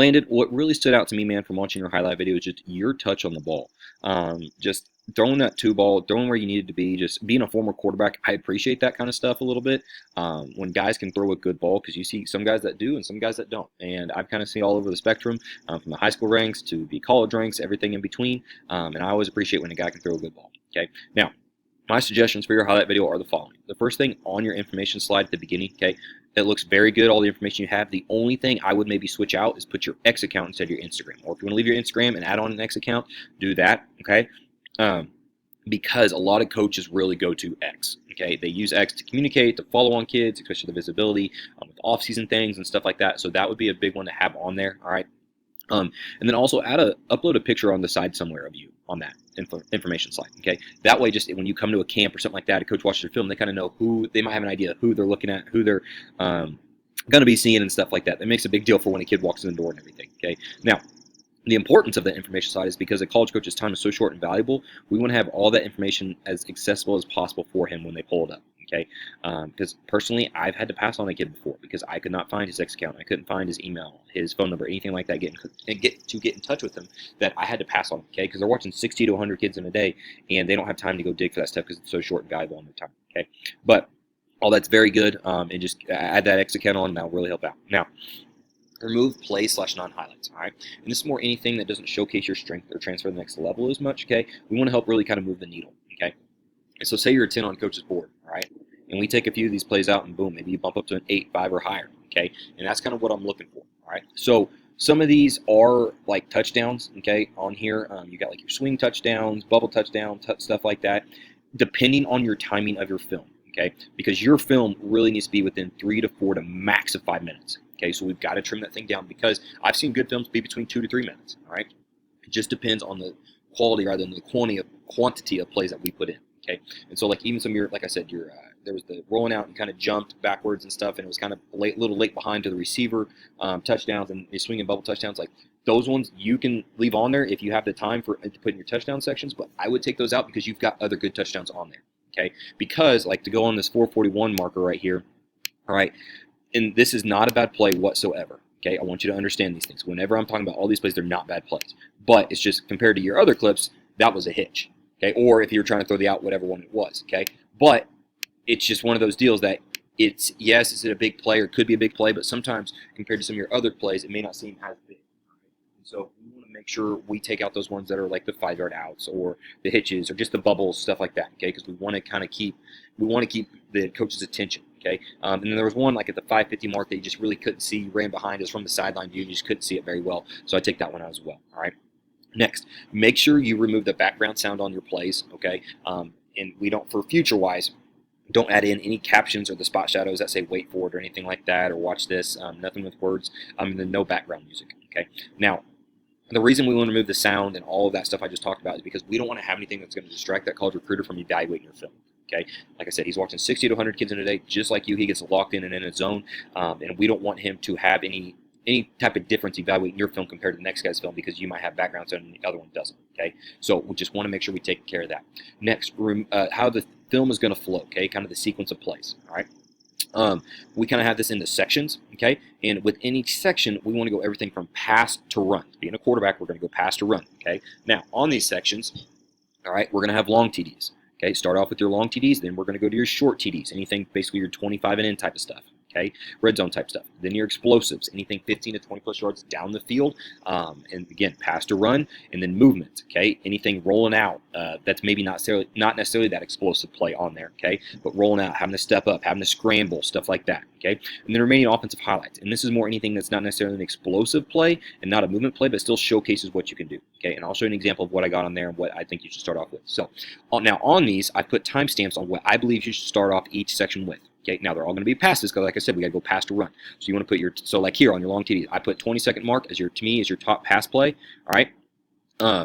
Landon, what really stood out to me, man, from watching your highlight video is just your touch on the ball. Just throwing that two ball, throwing where you needed to be, just being a former quarterback. I appreciate that kind of stuff a little bit. When guys can throw a good ball, because you see some guys that do and some guys that don't. And I've kind of seen all over the spectrum, from the high school ranks to the college ranks, everything in between. And I always appreciate when a guy can throw a good ball. Okay, now my suggestions for your highlight video are the following. The first thing on your information slide at the beginning, okay, it looks very good, all the information you have. The only thing I would maybe switch out is put your X account instead of your Instagram. Or if you want to leave your Instagram and add on an X account, do that, okay? Because a lot of coaches really go to X, okay? They use X to communicate, to follow on kids, especially the visibility, with off-season things and stuff like that. So that would be a big one to have on there, all right? And then also upload a picture on the side somewhere of you on that information slide. Okay, that way, just when you come to a camp or something like that, a coach watches your film, they kind of know they might have an idea of who they're looking at, who they're going to be seeing, and stuff like that. That makes a big deal for when a kid walks in the door and everything. Okay, now the importance of that information slide is because a college coach's time is so short and valuable. We want to have all that information as accessible as possible for him when they pull it up. Okay, because personally, I've had to pass on a kid before because I could not find his X account, I couldn't find his email, his phone number, anything like that. Get in touch with him, that I had to pass on. Okay, because they're watching 60 to 100 kids in a day, and they don't have time to go dig for that stuff because it's so short and valuable on their time. Okay, but all that's very good, and just add that X account on, and that'll really help out. Now, remove play/non-highlights, all right? And this is more anything that doesn't showcase your strength or transfer to the next level as much. Okay, we want to help really kind of move the needle. Okay. And so say you're a 10 on coach's board, all right? And we take a few of these plays out and boom, maybe you bump up to an 8, 5, or higher, okay? And that's kind of what I'm looking for, all right? So some of these are like touchdowns, okay, on here. You got like your swing touchdowns, bubble touchdowns, stuff like that, depending on your timing of your film, okay? Because your film really needs to be within 3 to 4 to max of 5 minutes, okay? So we've got to trim that thing down because I've seen good films be between 2 to 3 minutes, all right? It just depends on the quality rather than the quantity of plays that we put in. Okay, and so like even some of your, like I said, there was the rolling out and kind of jumped backwards and stuff, and it was kind of little late behind to the receiver touchdowns and the swing and bubble touchdowns. Like those ones you can leave on there if you have the time to put in your touchdown sections, but I would take those out because you've got other good touchdowns on there. Okay, because like to go on this 441 marker right here, all right, and this is not a bad play whatsoever. Okay, I want you to understand these things. Whenever I'm talking about all these plays, they're not bad plays, but it's just compared to your other clips, that was a hitch. Okay, or if you were trying to throw the out, whatever one it was, okay? But it's just one of those deals that yes, is it a big play or could be a big play, but sometimes compared to some of your other plays, it may not seem as big. And so we want to make sure we take out those ones that are like the 5-yard outs or the hitches or just the bubbles, stuff like that, okay? Because we want to kind of keep the coach's attention, okay? And then there was one like at the 550 mark that you just really couldn't see, ran behind us from the sideline view, you just couldn't see it very well. So I take that one out as well, all right? Next, make sure you remove the background sound on your plays, okay? And we don't, for future-wise, don't add in any captions or the spot shadows that say wait for it or anything like that or watch this, nothing with words, and then no background music, okay? Now, the reason we want to remove the sound and all of that stuff I just talked about is because we don't want to have anything that's going to distract that college recruiter from evaluating your film. Okay, like I said, he's watching 60 to 100 kids in a day, just like you. He gets locked in and in his zone, and we don't want him to have any type of difference evaluating your film compared to the next guy's film because you might have background sound and the other one doesn't. Okay, so we just want to make sure we take care of that. Next, how the film is going to flow. Okay, kind of the sequence of plays. All right. We kind of have this into sections, okay? And within each section, we want to go everything from pass to run. Being a quarterback, we're going to go pass to run, okay? Now, on these sections, all right, we're going to have long TDs, okay? Start off with your long TDs, then we're going to go to your short TDs, anything basically your 25 and in type of stuff, okay? Red zone type stuff. Then your explosives, anything 15 to 20 plus yards down the field, and again, pass to run, and then movement, okay? Anything rolling out that's maybe not necessarily that explosive play on there, okay? But rolling out, having to step up, having to scramble, stuff like that, okay? And then remaining offensive highlights. And this is more anything that's not necessarily an explosive play and not a movement play, but still showcases what you can do, okay? And I'll show you an example of what I got on there and what I think you should start off with. So now on these, I put timestamps on what I believe you should start off each section with. Okay, now they're all going to be passes because, like I said, we got to go pass to run. So you want to put so like here on your long TDs, I put 20-second mark as to me is your top pass play. All right,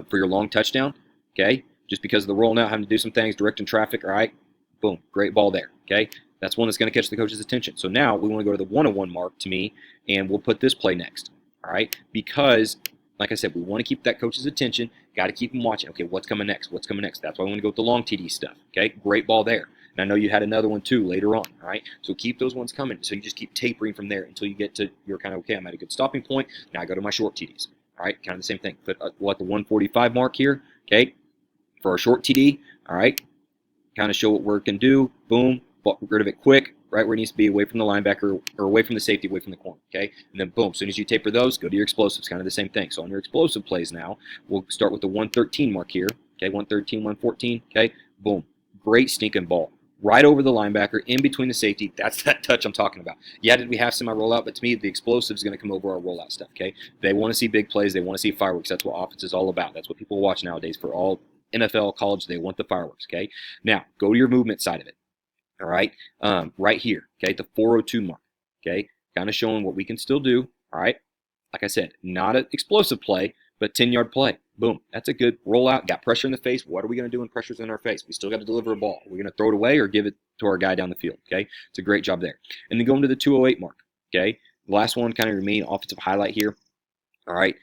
for your long touchdown. Okay, just because of the rolling out, having to do some things, directing traffic. All right, boom, great ball there. Okay, that's one that's going to catch the coach's attention. So now we want to go to the 101 mark to me, and we'll put this play next. All right, because like I said, we want to keep that coach's attention. Got to keep him watching. Okay, what's coming next? What's coming next? That's why I want to go with the long TD stuff. Okay, great ball there. And I know you had another one too later on, all right? So keep those ones coming. So you just keep tapering from there until you get to, you're kind of, okay, I'm at a good stopping point. Now I go to my short TDs, all right? Kind of the same thing. Put what, the 145 mark here, okay, for our short TD, all right? Kind of show what we can do. Boom, get rid of it quick, right where it needs to be, away from the linebacker or away from the safety, away from the corner, okay? And then boom, as soon as you taper those, go to your explosives, kind of the same thing. So on your explosive plays now, we'll start with the 113 mark here, okay? 113, 114, okay? Boom, great sneaking ball. Right over the linebacker, in between the safety. That's that touch I'm talking about. Yeah, did we have semi-rollout? But to me, the explosive is going to come over our rollout stuff, okay? They want to see big plays. They want to see fireworks. That's what offense is all about. That's what people watch nowadays for all NFL, college. They want the fireworks, okay? Now, go to your movement side of it, all right? Right here, okay, the 402 mark, okay? Kind of showing what we can still do, all right? Like I said, not an explosive play, but 10-yard play. Boom. That's a good rollout. Got pressure in the face. What are we going to do when pressure's in our face? We still got to deliver a ball. We're going to throw it away or give it to our guy down the field. Okay. It's a great job there. And then going to the 208 mark. Okay. The last one, kind of your main offensive highlight here. All right.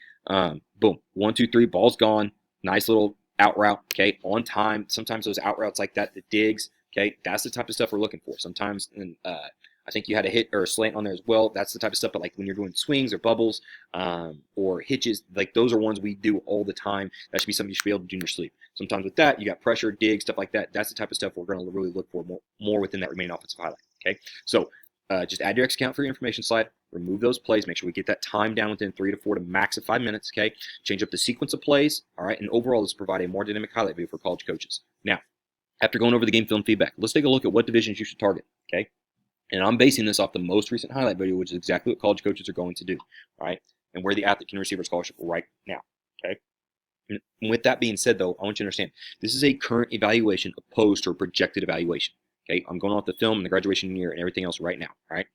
Boom. 1, 2, 3. Ball's gone. Nice little out route. Okay. On time. Sometimes those out routes like that, the digs. Okay. That's the type of stuff we're looking for. Sometimes, and I think you had a hit or a slant on there as well. That's the type of stuff, but like when you're doing swings or bubbles or hitches, like those are ones we do all the time. That should be something you should be able to do in your sleep. Sometimes with that, you got pressure, dig, stuff like that. That's the type of stuff we're going to really look for more within that remaining offensive highlight. Okay, so just add your X count for your information slide. Remove those plays. Make sure we get that time down within 3 to 4 to max of 5 minutes. Okay, change up the sequence of plays. All right, and overall, this will provide a more dynamic highlight view for college coaches. Now, after going over the game film feedback, let's take a look at what divisions you should target. Okay. And I'm basing this off the most recent highlight video, which is exactly what college coaches are going to do, all right? And where the athlete can receive a scholarship right now, okay? And with that being said, though, I want you to understand, this is a current evaluation opposed to a projected evaluation, okay? I'm going off the film and the graduation year and everything else right now, all right?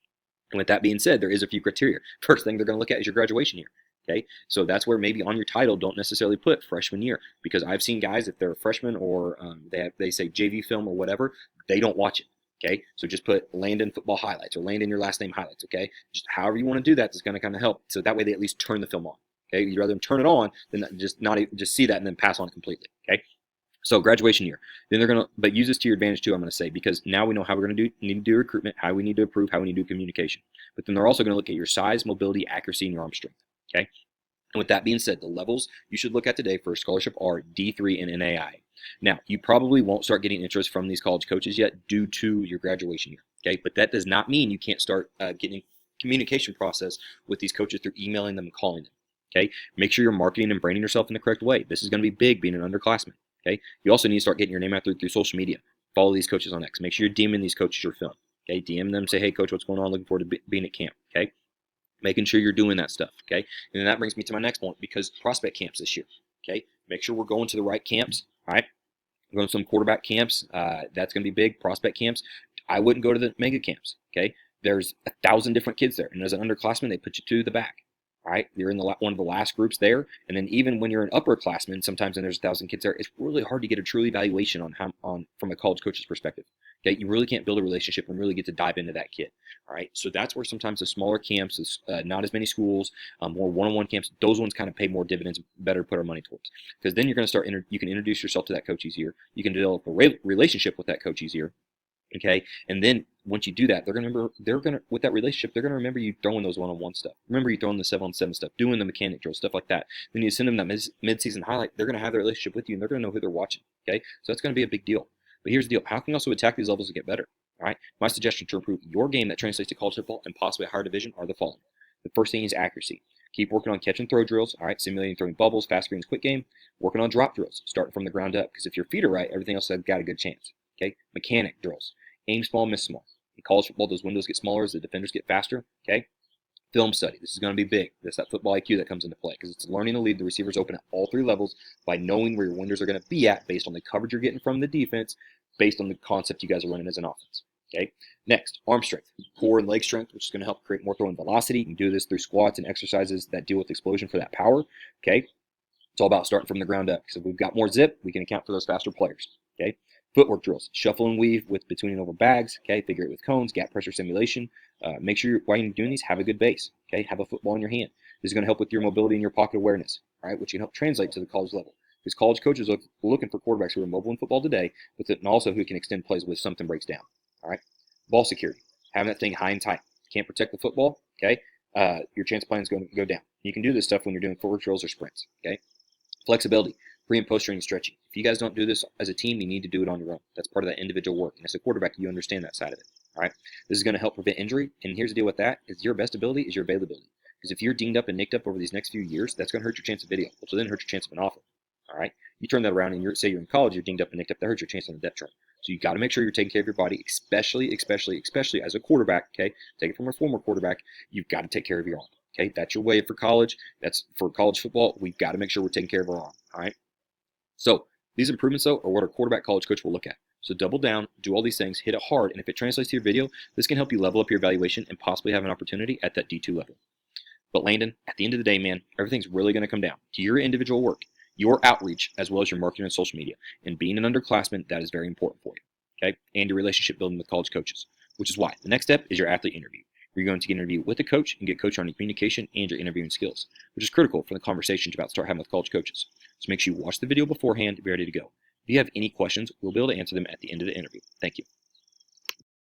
And with that being said, there is a few criteria. First thing they're going to look at is your graduation year, okay? So that's where maybe on your title, don't necessarily put freshman year, because I've seen guys, if they're a freshman or they say JV film or whatever, they don't watch it. Okay, so just put Landon football highlights or Landon your last name highlights. Okay, just however you want to do that is going to kind of help. So that way they at least turn the film on. Okay, you'd rather them turn it on than just see that and then pass on it completely. Okay, so graduation year. Then they're going to, but use this to your advantage too. I'm going to say, because now we know how we're going to need to do recruitment, how we need to improve, how we need to do communication. But then they're also going to look at your size, mobility, accuracy, and your arm strength. Okay. And with that being said, the levels you should look at today for a scholarship are D3 and NAI. Now, you probably won't start getting interest from these college coaches yet due to your graduation year, okay? But that does not mean you can't start getting communication process with these coaches through emailing them and calling them, okay? Make sure you're marketing and branding yourself in the correct way. This is going to be big being an underclassman, okay? You also need to start getting your name out through social media. Follow these coaches on X. Make sure you're DMing these coaches your film, okay? DM them, say, hey, coach, what's going on? Looking forward to being at camp, okay? Making sure you're doing that stuff, okay? And then that brings me to my next point, because prospect camps this year, okay? Make sure we're going to the right camps, all right? We're going to some quarterback camps. That's going to be big. Prospect camps. I wouldn't go to the mega camps, okay? There's 1,000 different kids there, and as an underclassman, they put you to the back, all right? You're in one of the last groups there, and then even when you're an upperclassman, sometimes when there's 1,000 kids there, it's really hard to get a true evaluation on from a college coach's perspective. Okay, you really can't build a relationship and really get to dive into that kid. All right, so that's where sometimes the smaller camps, not as many schools, more one-on-one camps, those ones kind of pay more dividends, better put our money towards. Because then you're going to start, you can introduce yourself to that coach easier. You can develop a relationship with that coach easier. Okay, and then once you do that, with that relationship, they're gonna remember you throwing those one-on-one stuff. Remember you throwing the 7-on-7 stuff, doing the mechanic drills, stuff like that. Then you send them that mid-season highlight. They're gonna have their relationship with you, and they're gonna know who they're watching. Okay, so that's gonna be a big deal. But here's the deal: how can you also attack these levels to get better? All right, my suggestion to improve your game that translates to college football and possibly a higher division are the following. The first thing is accuracy. Keep working on catch and throw drills. All right, simulating throwing bubbles, fast screens, quick game. Working on drop drills, starting from the ground up. Because if your feet are right, everything else has got a good chance. Okay, mechanic drills. Aim small, miss small. In college football, those windows get smaller as the defenders get faster. Okay. Film study. This is going to be big. That's that football IQ that comes into play, because it's learning to lead the receivers open at all 3 levels by knowing where your windows are going to be at based on the coverage you're getting from the defense, based on the concept you guys are running as an offense. Okay. Next, arm strength, core and leg strength, which is going to help create more throwing velocity. You can do this through squats and exercises that deal with explosion for that power. Okay. It's all about starting from the ground up, because if we've got more zip, we can account for those faster players. Okay. Footwork with shuffle and weave with between and over bags. Okay. Figure eight with cones, gap pressure simulation. Make sure while you're doing these, have a good base. Okay. Have a football in your hand. This is going to help with your mobility and your pocket awareness. All right. Which can help translate to the college level. Because college coaches are looking for quarterbacks who are mobile in football today, but and also who can extend plays with something breaks down. All right, ball security, having that thing high and tight. Can't protect the football, okay? Your chance of playing is going to go down. You can do this stuff when you're doing forward drills or sprints, okay? Flexibility, pre and post training stretching. If you guys don't do this as a team, you need to do it on your own. That's part of that individual work. And as a quarterback, you understand that side of it. All right. This is going to help prevent injury. And here's the deal with that: is your best ability is your availability. Because if you're dinged up and nicked up over these next few years, that's going to hurt your chance of video, which will then hurt your chance of an offer. All right. You turn that around and say you're in college, you're dinged up and nicked up, that hurts your chance on the depth chart. So you got to make sure you're taking care of your body, especially as a quarterback. Okay. Take it from a former quarterback. You've got to take care of your arm. Okay. That's your way for college. That's for college football. We've got to make sure we're taking care of our arm. All right. So these improvements, though, are what our quarterback college coach will look at. So double down, do all these things, hit it hard, and if it translates to your video, this can help you level up your evaluation and possibly have an opportunity at that D2 level. But Landon, at the end of the day, man, everything's really going to come down to your individual work, your outreach, as well as your marketing and social media. And being an underclassman, that is very important for you, okay? And your relationship building with college coaches, which is why the next step is your athlete interview. You're going to get an interview with a coach and get coached on your communication and your interviewing skills, which is critical for the conversations you're about to start having with college coaches. So make sure you watch the video beforehand to be ready to go. If you have any questions, we'll be able to answer them at the end of the interview. Thank you.